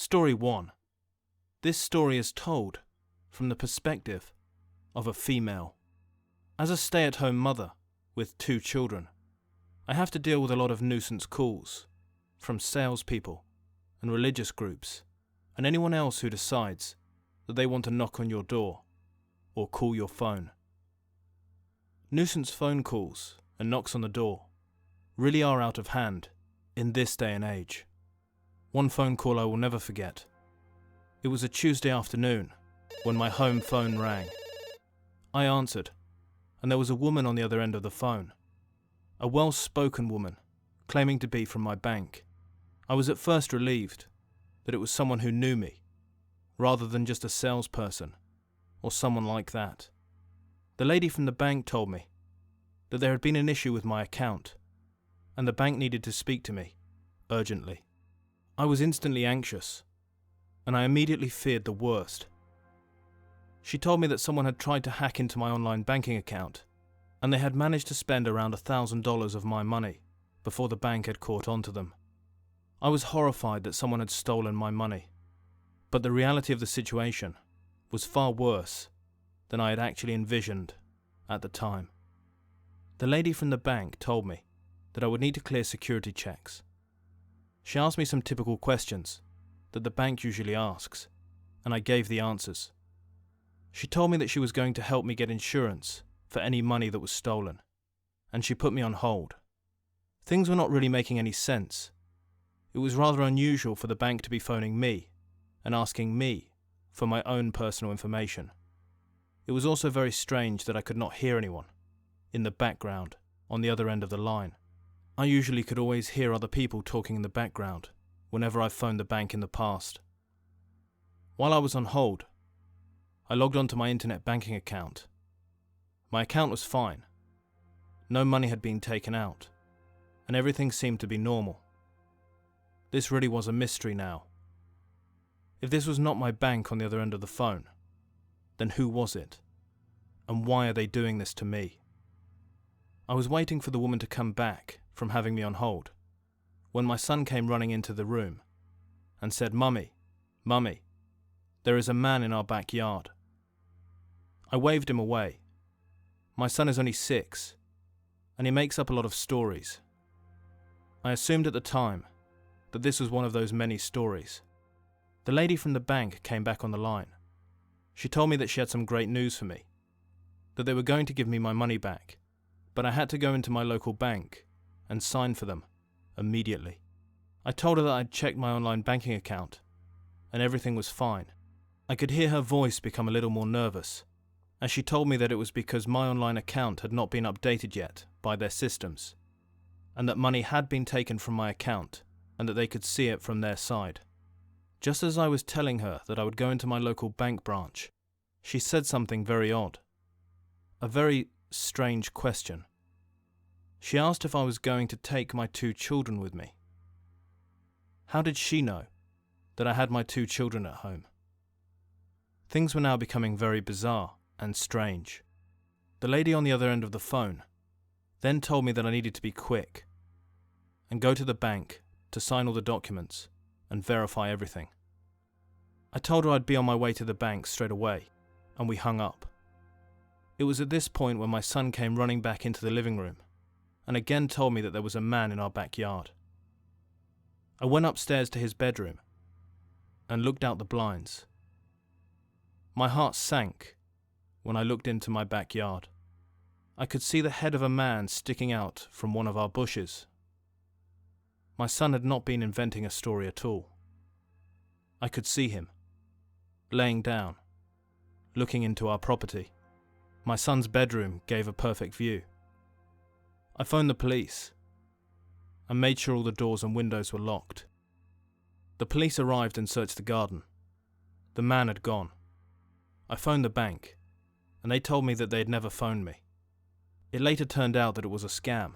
Story 1. This story is told from the perspective of a female. As a stay-at-home mother with 2 children, I have to deal with a lot of nuisance calls from salespeople and religious groups and anyone else who decides that they want to knock on your door or call your phone. Nuisance phone calls and knocks on the door really are out of hand in this day and age. One phone call I will never forget. It was a Tuesday afternoon when my home phone rang. I answered, and there was a woman on the other end of the phone. A well-spoken woman, claiming to be from my bank. I was at first relieved that it was someone who knew me, rather than just a salesperson, or someone like that. The lady from the bank told me that there had been an issue with my account, and the bank needed to speak to me, urgently. I was instantly anxious, and I immediately feared the worst. She told me that someone had tried to hack into my online banking account, and they had managed to spend around $1,000 of my money before the bank had caught on to them. I was horrified that someone had stolen my money, but the reality of the situation was far worse than I had actually envisioned at the time. The lady from the bank told me that I would need to clear security checks. She asked me some typical questions that the bank usually asks, and I gave the answers. She told me that she was going to help me get insurance for any money that was stolen, and she put me on hold. Things were not really making any sense. It was rather unusual for the bank to be phoning me and asking me for my own personal information. It was also very strange that I could not hear anyone in the background on the other end of the line. I usually could always hear other people talking in the background whenever I phoned the bank in the past. While I was on hold, I logged onto my internet banking account. My account was fine. No money had been taken out, and everything seemed to be normal. This really was a mystery now. If this was not my bank on the other end of the phone, then who was it? And why are they doing this to me? I was waiting for the woman to come back from having me on hold, when my son came running into the room and said, "Mummy, Mummy, there is a man in our backyard." I waved him away. My son is only 6, and he makes up a lot of stories. I assumed at the time that this was one of those many stories. The lady from the bank came back on the line. She told me that she had some great news for me, that they were going to give me my money back, but I had to go into my local bank and sign for them immediately. I told her that I'd checked my online banking account and everything was fine. I could hear her voice become a little more nervous as she told me that it was because my online account had not been updated yet by their systems, and that money had been taken from my account and that they could see it from their side. Just as I was telling her that I would go into my local bank branch, she said something very odd. A very strange question. She asked if I was going to take my 2 children with me. How did she know that I had my 2 children at home? Things were now becoming very bizarre and strange. The lady on the other end of the phone then told me that I needed to be quick and go to the bank to sign all the documents and verify everything. I told her I'd be on my way to the bank straight away, and we hung up. It was at this point when my son came running back into the living room and again told me that there was a man in our backyard. I went upstairs to his bedroom and looked out the blinds. My heart sank when I looked into my backyard. I could see the head of a man sticking out from one of our bushes. My son had not been inventing a story at all. I could see him, laying down, looking into our property. My son's bedroom gave a perfect view. I phoned the police and made sure all the doors and windows were locked. The police arrived and searched the garden. The man had gone. I phoned the bank, and they told me that they had never phoned me. It later turned out that it was a scam,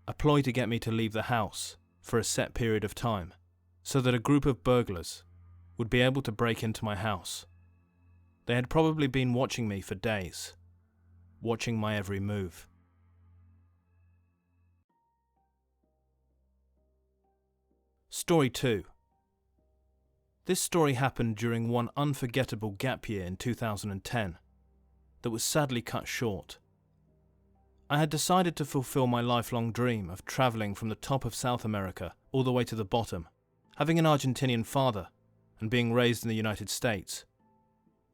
a ploy to get me to leave the house for a set period of time, so that a group of burglars would be able to break into my house. They had probably been watching me for days, watching my every move. Story 2. This story happened during one unforgettable gap year in 2010 that was sadly cut short. I had decided to fulfill my lifelong dream of travelling from the top of South America all the way to the bottom, having an Argentinian father and being raised in the United States.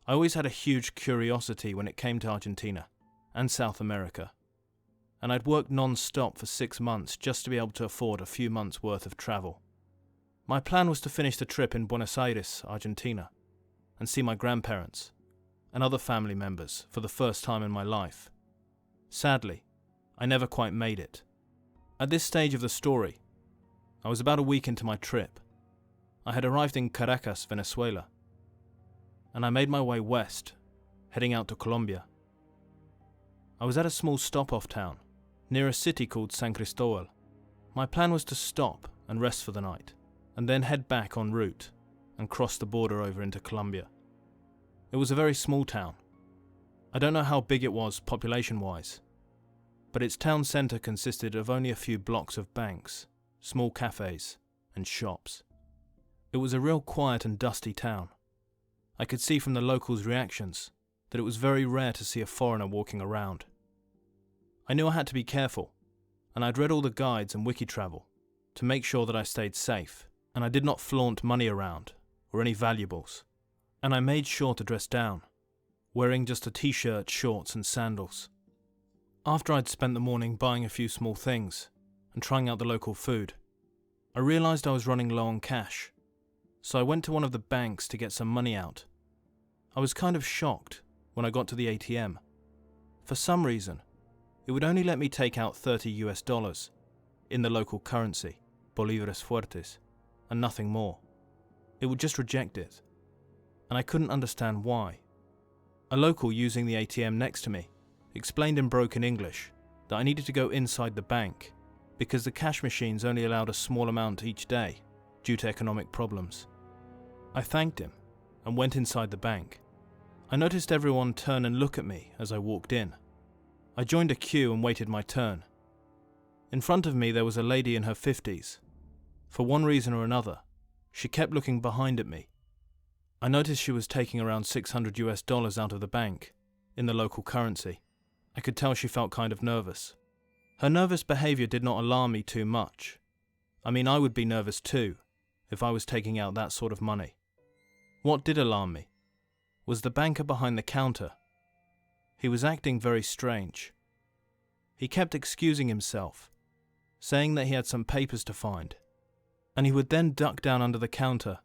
I always had a huge curiosity when it came to Argentina and South America, and I'd worked non-stop for 6 months just to be able to afford a few months' worth of travel. My plan was to finish the trip in Buenos Aires, Argentina, and see my grandparents and other family members for the first time in my life. Sadly, I never quite made it. At this stage of the story, I was about a week into my trip. I had arrived in Caracas, Venezuela, and I made my way west, heading out to Colombia. I was at a small stop-off town, near a city called San Cristobal. My plan was to stop and rest for the night, and then head back en route and cross the border over into Colombia. It was a very small town. I don't know how big it was population-wise, but its town centre consisted of only a few blocks of banks, small cafes, and shops. It was a real quiet and dusty town. I could see from the locals' reactions that it was very rare to see a foreigner walking around. I knew I had to be careful, and I'd read all the guides and wiki travel to make sure that I stayed safe, and I did not flaunt money around or any valuables, and I made sure to dress down, wearing just a t-shirt, shorts and sandals. After I'd spent the morning buying a few small things and trying out the local food, I realised I was running low on cash, so I went to one of the banks to get some money out. I was kind of shocked when I got to the ATM. For some reason, it would only let me take out $30 in the local currency, Bolívares Fuertes, and nothing more. It would just reject it, and I couldn't understand why. A local using the ATM next to me explained in broken English that I needed to go inside the bank because the cash machines only allowed a small amount each day due to economic problems. I thanked him and went inside the bank. I noticed everyone turn and look at me as I walked in. I joined a queue and waited my turn. In front of me there was a lady in her 50s. For one reason or another, she kept looking behind at me. I noticed she was taking around $600 out of the bank, in the local currency. I could tell she felt kind of nervous. Her nervous behaviour did not alarm me too much. I mean, I would be nervous too, if I was taking out that sort of money. What did alarm me was the banker behind the counter. He was acting very strange. He kept excusing himself, saying that he had some papers to find, and he would then duck down under the counter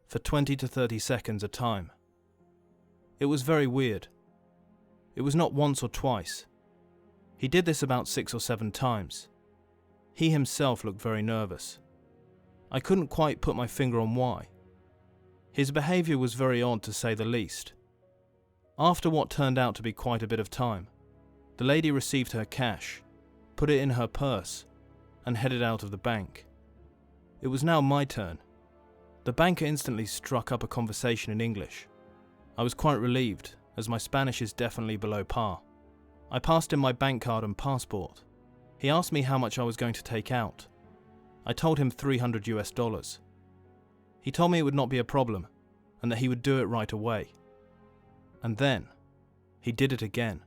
for 20 to 30 seconds a time. It was very weird. It was not once or twice. He did this about 6 or 7 times. He himself looked very nervous. I couldn't quite put my finger on why. His behaviour was very odd to say the least. After what turned out to be quite a bit of time, the lady received her cash, put it in her purse, and headed out of the bank. It was now my turn. The banker instantly struck up a conversation in English. I was quite relieved, as my Spanish is definitely below par. I passed him my bank card and passport. He asked me how much I was going to take out. I told him $300. He told me it would not be a problem, and that he would do it right away. And then, he did it again.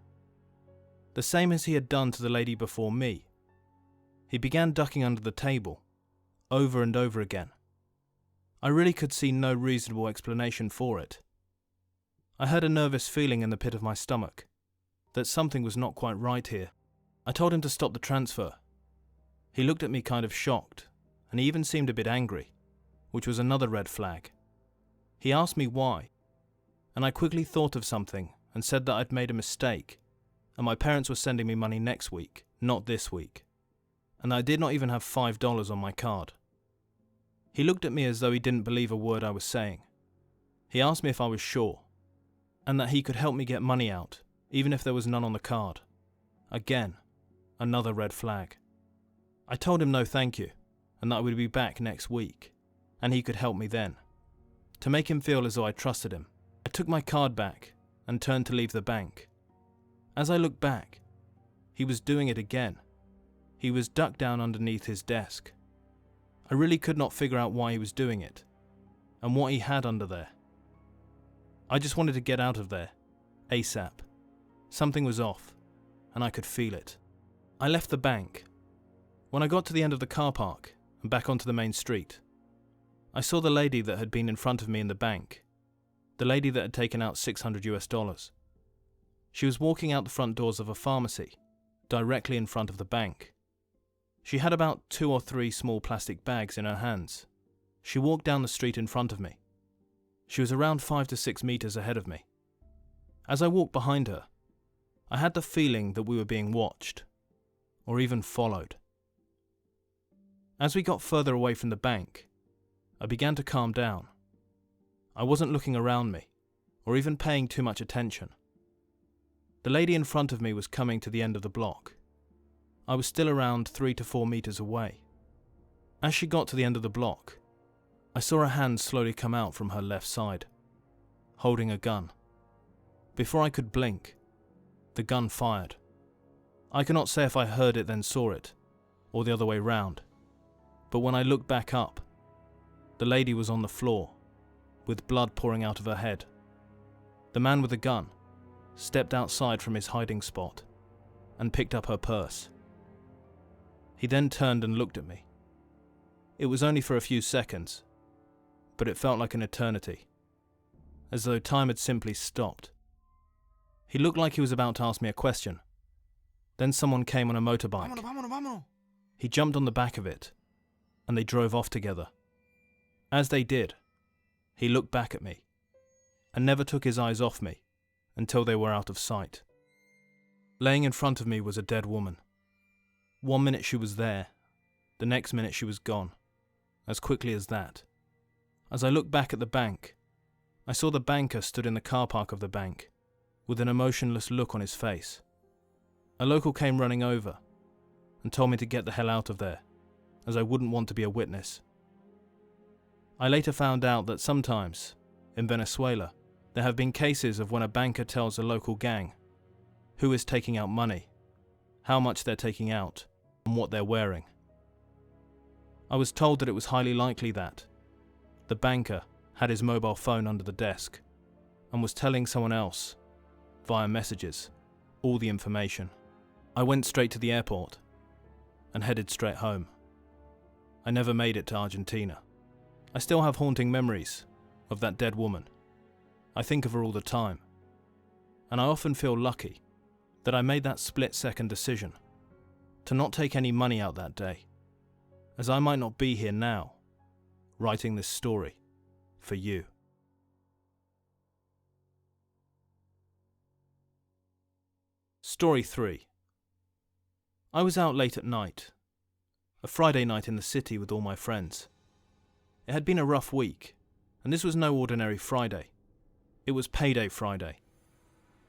The same as he had done to the lady before me. He began ducking under the table, over and over again. I really could see no reasonable explanation for it. I had a nervous feeling in the pit of my stomach, that something was not quite right here. I told him to stop the transfer. He looked at me kind of shocked, and he even seemed a bit angry, which was another red flag. He asked me why, and I quickly thought of something and said that I'd made a mistake, and my parents were sending me money next week, not this week, and I did not even have $5 on my card. He looked at me as though he didn't believe a word I was saying. He asked me if I was sure, and that he could help me get money out, even if there was none on the card. Again, another red flag. I told him no thank you, and that I would be back next week, and he could help me then. To make him feel as though I trusted him, I took my card back and turned to leave the bank. As I looked back, he was doing it again. He was ducked down underneath his desk. I really could not figure out why he was doing it. and what he had under there. I just wanted to get out of there, ASAP. Something was off, and I could feel it. I left the bank. When I got to the end of the car park and back onto the main street, I saw the lady that had been in front of me in the bank, the lady that had taken out $600. She was walking out the front doors of a pharmacy, directly in front of the bank. She had about 2 or 3 small plastic bags in her hands. She walked down the street in front of me. She was around 5 to 6 meters ahead of me. As I walked behind her, I had the feeling that we were being watched, or even followed. As we got further away from the bank, I began to calm down. I wasn't looking around me, or even paying too much attention. The lady in front of me was coming to the end of the block. I was still around 3 to 4 meters away. As she got to the end of the block, I saw a hand slowly come out from her left side, holding a gun. Before I could blink, the gun fired. I cannot say if I heard it then saw it, or the other way round, but when I looked back up, the lady was on the floor, with blood pouring out of her head. The man with the gun stepped outside from his hiding spot and picked up her purse. He then turned and looked at me. It was only for a few seconds, but it felt like an eternity, as though time had simply stopped. He looked like he was about to ask me a question. Then someone came on a motorbike. He jumped on the back of it, and they drove off together. As they did, he looked back at me, and never took his eyes off me until they were out of sight. Laying in front of me was a dead woman. 1 minute she was there, the next minute she was gone, as quickly as that. As I looked back at the bank, I saw the banker stood in the car park of the bank, with an emotionless look on his face. A local came running over and told me to get the hell out of there, as I wouldn't want to be a witness. I later found out that sometimes, in Venezuela, there have been cases of when a banker tells a local gang who is taking out money, how much they're taking out, and what they're wearing. I was told that it was highly likely that the banker had his mobile phone under the desk and was telling someone else, via messages, all the information. I went straight to the airport and headed straight home. I never made it to Argentina. I still have haunting memories of that dead woman. I think of her all the time, and I often feel lucky that I made that split-second decision to not take any money out that day, as I might not be here now, writing this story for you. Story 3. I was out late at night, a Friday night in the city with all my friends. It had been a rough week, and this was no ordinary Friday. It was payday Friday.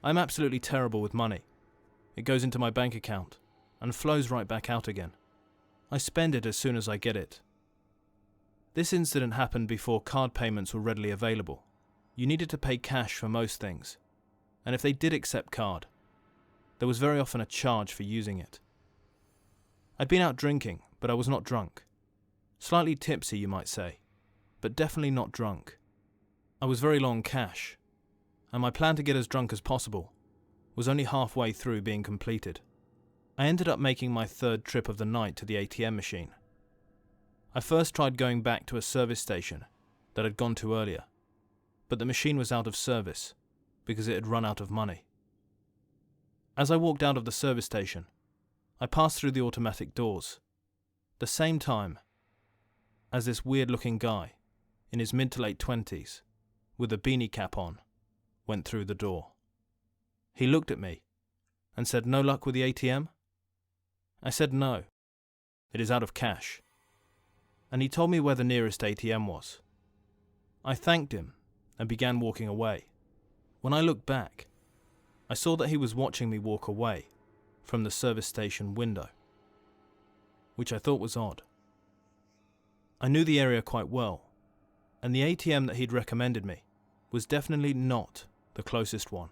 I'm absolutely terrible with money. It goes into my bank account and flows right back out again. I spend it as soon as I get it. This incident happened before card payments were readily available. You needed to pay cash for most things, and if they did accept card, there was very often a charge for using it. I'd been out drinking, but I was not drunk. Slightly tipsy, you might say, but definitely not drunk. I was very low on cash, and my plan to get as drunk as possible was only halfway through being completed. I ended up making my third trip of the night to the ATM machine. I first tried going back to a service station that had gone to earlier, but the machine was out of service because it had run out of money. As I walked out of the service station, I passed through the automatic doors, the same time as this weird-looking guy in his mid to late 20s, with a beanie cap on, went through the door. He looked at me and said, "No luck with the ATM?" I said no, it is out of cash, and he told me where the nearest ATM was. I thanked him and began walking away. When I looked back, I saw that he was watching me walk away from the service station window, which I thought was odd. I knew the area quite well, and the ATM that he'd recommended me was definitely not the closest one,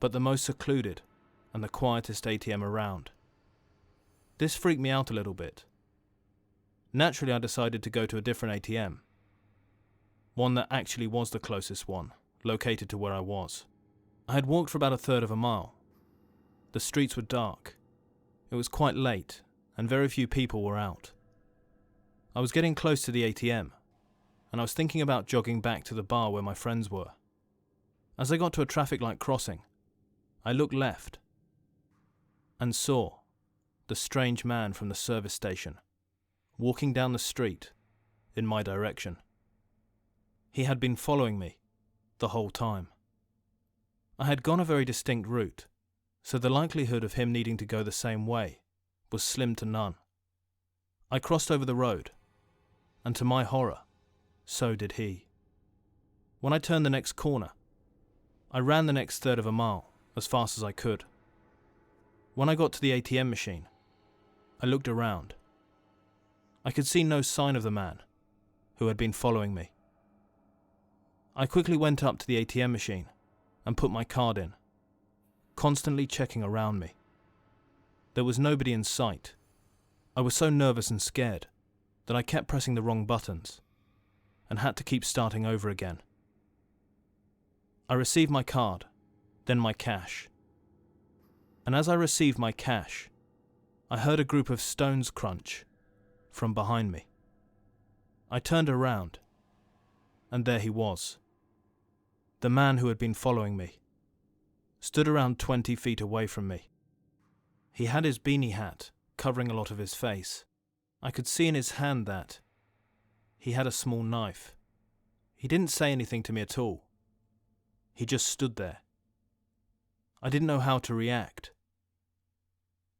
but the most secluded and the quietest ATM around. This freaked me out a little bit. Naturally, I decided to go to a different ATM. one that actually was the closest one, located to where I was. I had walked for about a third of a mile. The streets were dark. It was quite late, and very few people were out. I was getting close to the ATM, and I was thinking about jogging back to the bar where my friends were. As I got to a traffic light crossing, I looked left and saw the strange man from the service station walking down the street in my direction. He had been following me the whole time. I had gone a very distinct route, so the likelihood of him needing to go the same way was slim to none. I crossed over the road, and to my horror, so did he. When I turned the next corner, I ran the next third of a mile as fast as I could. When I got to the ATM machine, I looked around. I could see no sign of the man who had been following me. I quickly went up to the ATM machine and put my card in, constantly checking around me. There was nobody in sight. I was so nervous and scared that I kept pressing the wrong buttons and had to keep starting over again. I received my card, then my cash. And as I received my cash, I heard a group of stones crunch from behind me. I turned around, and there he was. The man who had been following me stood around 20 feet away from me. He had his beanie hat covering a lot of his face. I could see in his hand that he had a small knife. He didn't say anything to me at all. He just stood there. I didn't know how to react.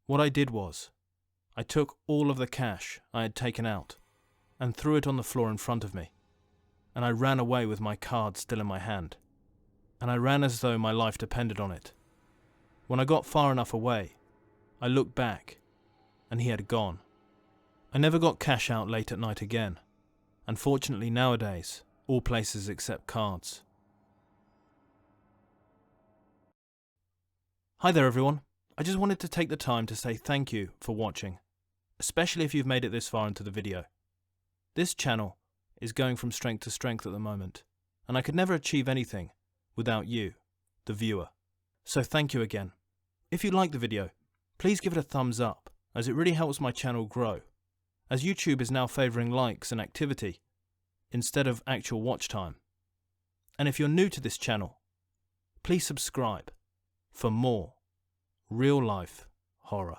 What I did was, I took all of the cash I had taken out and threw it on the floor in front of me, and I ran away with my card still in my hand. And I ran as though my life depended on it. When I got far enough away, I looked back, and he had gone. I never got cash out late at night again. Unfortunately nowadays, all places accept cards. Hi there everyone. I just wanted to take the time to say thank you for watching, especially if you've made it this far into the video. This channel is going from strength to strength at the moment, and I could never achieve anything without you, the viewer. So thank you again. If you like the video, please give it a thumbs up, as it really helps my channel grow, as YouTube is now favouring likes and activity instead of actual watch time. And if you're new to this channel, please subscribe for more real life horror.